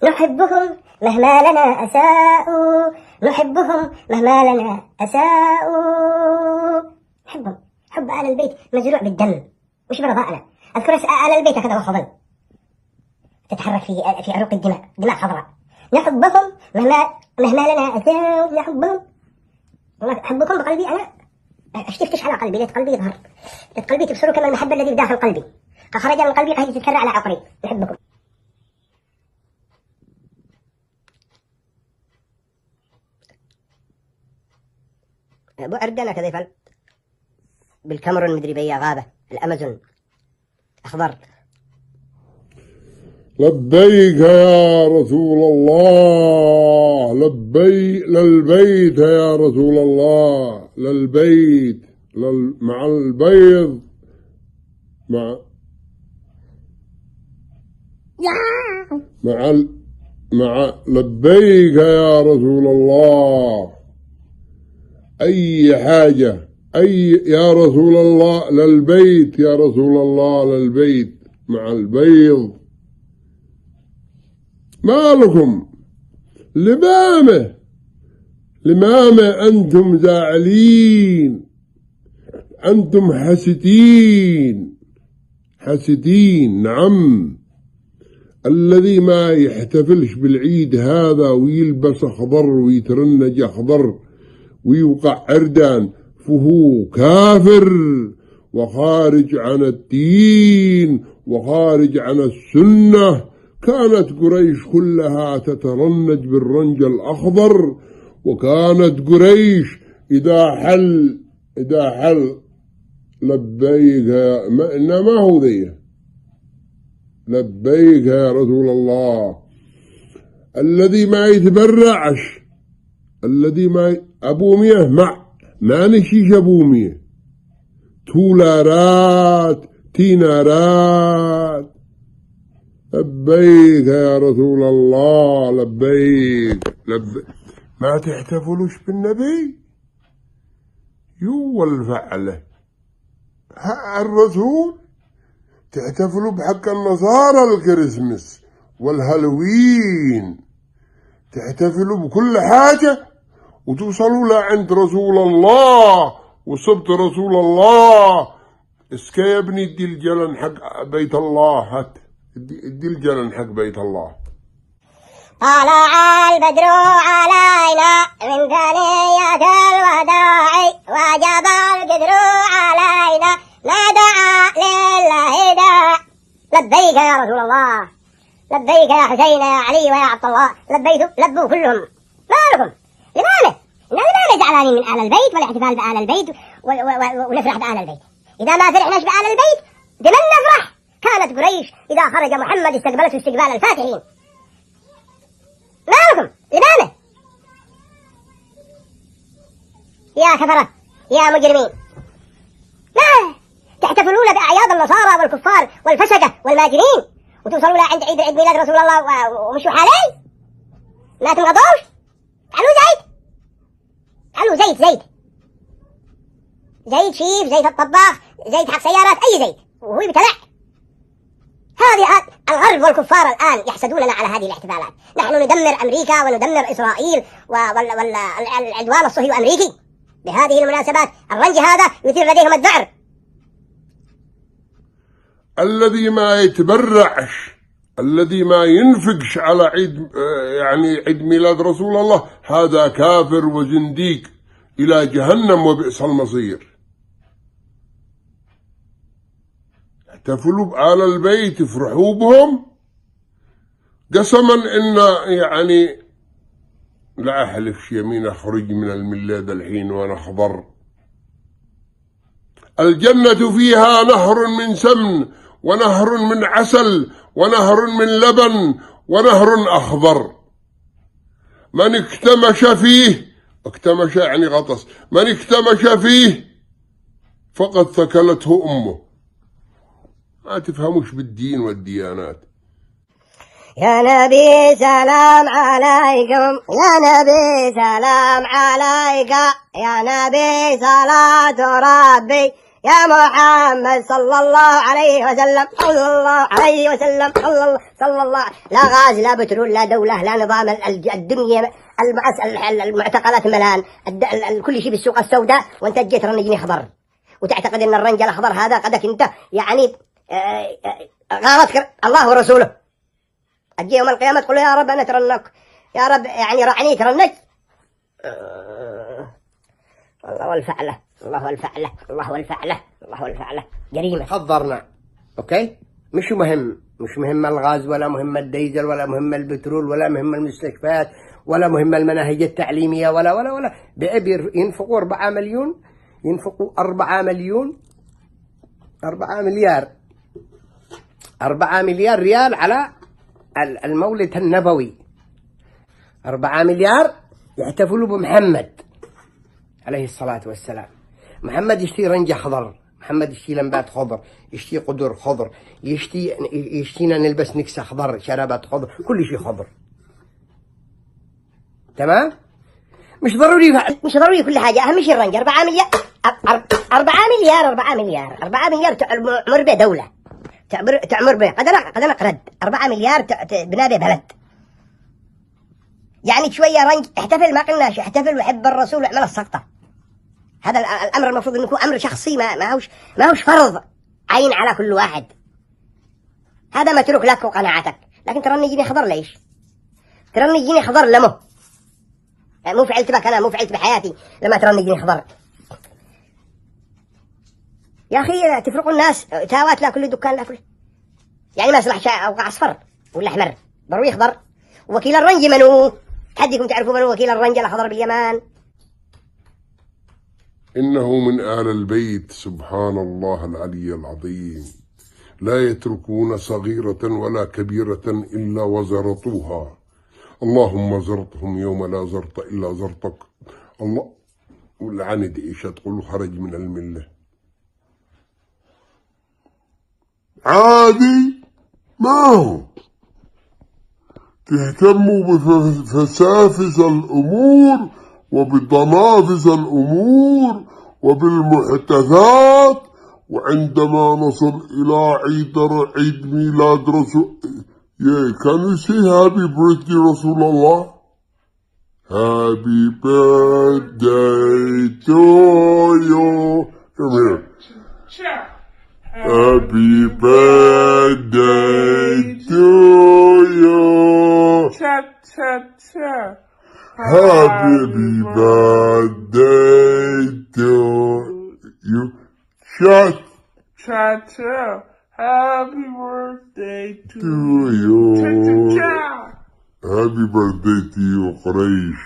نحبهم مهما لنا أساءوا، نحبهم مهما لنا أساءوا. نحبهم حب آل البيت مزروع بالدم مش برضائنا. أذكر آل البيت هكذا وخضل تتحرك في عروق الدماء، دماء خضراء. نحبهم مهما لنا أساءوا، نحبهم. حبكم بقلبي أنا اشتفتش على قلبي، ليت قلبي يظهر، ليت قلبي تبصروا كما المحبة الذي بداخل قلبي خرج من قلبي قد تتكرر على عقري. نحبكم. أبو أردنا كذا يفعل بالكاميرون مدري بيا غابة الأمازون أخضر. لبيك يا رسول الله، لبيك للبيت يا رسول الله، للبيت مع البيض مع لبيك يا رسول الله. أي حاجة يا رسول الله، للبيت يا رسول الله، للبيت مع البيض. ما لكم لمامة أنتم زاعلين، أنتم حسدين. نعم، الذي ما يحتفلش بالعيد هذا ويلبس أخضر ويترنج أخضر ويوقع عردان فهو كافر وخارج عن الدين وخارج عن السنة. كانت قريش كلها تترنج بالرنج الأخضر، وكانت قريش إذا حل لبيك ما هو ذي لبيك يا رسول الله. الذي ما يتبرعش، الذي ما أبو مية ما نشيش أبو مية، تولارات تينارات. لبيك يا رسول الله، لبيك. ما تحتفلوش بالنبي والفعله الرسول، تحتفلوا بحق النصارى الكريسماس والهالوين، تحتفلوا بكل حاجة وتوصلوا لعند رسول الله وصبت رسول الله. اسكا يا ابني ادي الجلن حق بيت الله، هات ادي الجلن حق بيت الله. طلع البدر علينا من ثنية الوداع، وجب القدر علينا ما دعا لله داع. لبيك يا رسول الله، لبيك يا حسين يا علي ويا عبد الله. لبوا كلهم. ما لكم لماذا زعلانين من آل البيت والاحتفال بآل البيت ونفرح بآل البيت؟ إذا ما فرحناش بآل البيت بمن نفرح؟ كانت قريش إذا خرج محمد استقبلته استقبال الفاتحين. ما لكم لماذا يا كفرة يا مجرمين؟ ما تحتفلون بأعياد النصارى والكفار والفسقة والماجرين وتوصلوا عند عيد ميلاد رسول الله ومشوا حالي؟ ما تنغضوش؟ تعالوا زيت شيف، زيت الطباخ، زيت حق سيارات، أي زيت وهو يبتلع. هذه الغرب والكفار الآن يحسدوننا على هذه الاحتفالات. نحن ندمر أمريكا وندمر إسرائيل والعدوان الصهيوني الأمريكي بهذه المناسبات. الرنج هذا يثير لديهم الذعر. الذي ما يتبرعش، الذي ما ينفقش على عيد ميلاد رسول الله، هذا كافر وزنديق إلى جهنم وبئس المصير. احتفلوا بآل البيت، افرحوا بهم. قسما إن لا أحلفش يمين أخرج من الملاد الحين وأنا خضر. الجنة فيها نهر من سمن ونهر من عسل ونهر من لبن ونهر أخضر. من اكتمش فيه، اكتمش يعني غطس، من اكتمش فيه فقد ثكلته أمه. ما تفهموش بالدين والديانات. يا نبي سلام عليكم، يا نبي سلام عليك، يا نبي صلاة ربي يا محمد صلى الله عليه وسلم، صلى الله عليه وسلم، صلى الله. لا غاز لا بترول لا دولة لا نظام، الدنيا المعتقلات ملان، كل شيء بالسوق السوداء، وانت جيت ترنجني خضر وتعتقد ان الرنج الاخضر هذا قدك انت يعني غارتك الله ورسوله. اجي يوم القيامة تقول يا رب انا ترنك، يا رب يعني رعني ترنج. الله والفعله، الله والفعله، الله والفعله، الله والفعله، جريمة. حضرنا اوكي، مش مهم الغاز ولا مهم الديزل ولا مهم البترول ولا مهم المستشفيات ولا مهم المناهج التعليمية ولا بعبر ينفقوا 4 مليون، ينفقوا 4 مليار ريال على المولد النبوي. 4 مليار يحتفلوا بمحمد عليه الصلاة والسلام. محمد يشتي رنجة خضر، محمد يشتي لمبات خضر، يشتي قدر خضر، يشتينا نلبس نكسة خضر، شرابات خضر، كل شيء خضر. تمام؟ مش ضروري كل حاجة، أهم شيء الرنجة. 4 مليار 4 مليار تعمر به دولة، تعمر به قد نقرد 4 مليار تبنى به بلد. يعني شوية رنج احتفل، ما قلناش احتفل وحب الرسول واعمل السقطة. هذا الأمر المفروض أنه يكون أمر شخصي، ما هوش فرض عين على كل واحد. هذا متروك لك وقناعتك. لكن ترى يجيني خضر ليش؟ ترى يجيني خضر لمه، مو فعلت بك أنا، مو فعلت بحياتي لما ترى يجيني خضر. يا أخي تفرقوا الناس، تاوات لا كل دكان لا كل، يعني ما يصلح أوقع أصفر ولا أحمر، ضروري يخضر. وكيل الرنج منو؟ حدكم تعرفوا منو وكيل الرنج الأخضر باليمن؟ إنه من آل البيت سبحان الله العلي العظيم، لا يتركون صغيرة ولا كبيرة إلا وزرطوها. اللهم زرطهم يوم لا زرط إلا زرطك. الله والعند إيش تقول خرج من الملة عادي. ما هو تهتموا بفسافس الأمور وبطنافس الأمور وبالمحدثات، وعندما نصل إلى عيد ميلاد رسول can you say happy birthday رسول الله? Happy birthday to you. Come here. Happy birthday to you. Happy birthday to you. Shut. Happy birthday to you. you. Happy birthday to you, قريش.